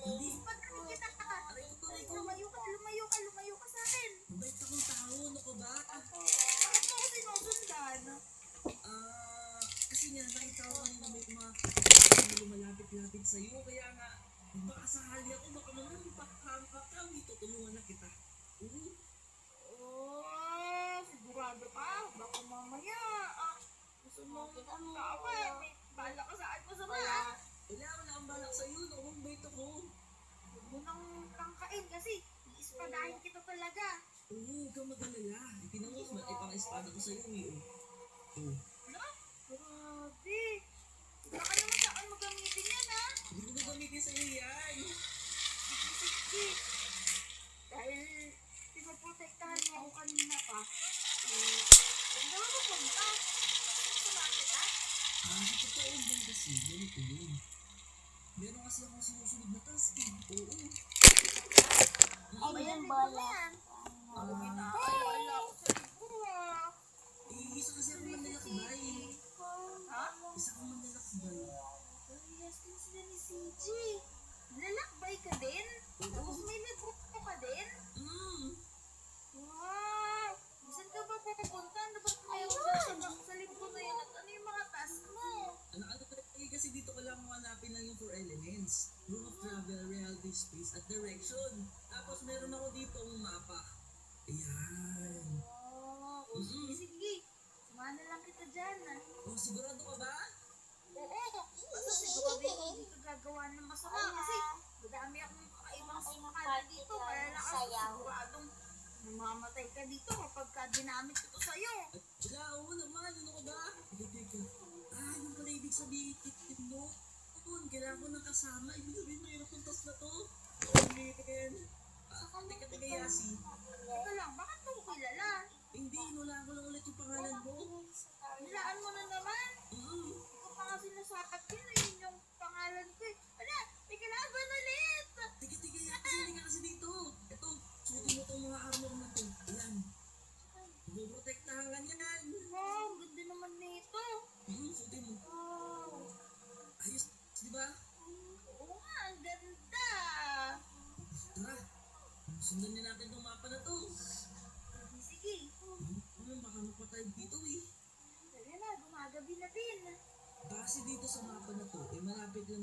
Hindi. Pagkain kita ka. Aray ko, aray ko. Lumayo ka sa akin. Mabait akong tao, ano ka ba? Bakit mo ako sinusundan? Kasi nga, nakita ko kanina may mga lumalapit-lapit sa'yo, kaya nga, baka sakali ako, baka naman ipakhampak ka, tutulungan na kita. Oh, sigurado ka. Baka mamaya. Gusto mong tawa. May bala ka saan mo sa mga. Wala akong balak sa'yo, mabait ako. Huwag mo nang tangkain kasi iispadahin kita talaga. Huwag kang mag-alala. Ipinangus mo, pang-espada ko sa'yo, Ano? Grabe. Baka naman saan mo gamitin yan, ha? Hindi ko gagamitin sa'yo yan. Sige. Dahil pinaprotektahan mo ako kanina pa. Huwag naman mapunta. Sumapit, ha? Hindi totoo din kasi, ganito yun. Meron kasi akong sinusunod na task eh. Oo. Ay, yung bala. Ako kinakaalala ko sa libro, ha? Isa kasi ako manlalakbay. Ha? Isa akong manlalakbay. Yes, din sila ni CJ. Lalakbay ka din? Tapos may libro ka din? Wow! Saan ka ba pupunta? Ano ba mayroon sa libro na yan? At ano yung mga task mo? Ano kasi dito ko lang hanapin lang yung 4 elements. Rule of travel, reality, space, at direction. Tapos meron ako dito ang mapa. Ayan. Sige. Samahan na lang kita dyan, ha? Sigurado ka ba? Oo. Basta sigurado hindi ka gagawa ng masama kasi madami akong kakaibang sumaka dito. Kaya lang ako siguradong mamamatay ka dito kapag ginamit ito sa'yo. Wala, oo naman. Ano ka ba? Teka. Yung pala ibig sabihin, titin mo. Kailangan ko ng kasama. Ibig sabihin, mahirap yung task na to. Teka, Yasi. Teka lang, bakit mo ko kilala? Hindi, inulaan ko lang ulit yung pangalan mo. Nilaan mo na naman. Hindi ko pa nga sinasakap yun. Yun yung pangalan ko eh. Wala, may kalaban ulit. Teka, Yasi ka kasi dito. Ito, suotin mo itong mga armor na to. Ayan. Buprotektahan ka niyan. Wow, ganda naman nito. Suotin mo. Wow. Ayos, di ba? Oo nga, ang ganda. Tara, sundan din natin itong mapa na to. Sige. Baka mapatay dito eh. Tara na, gumagabi na din. Kasi dito sa mapa na to, malapit lang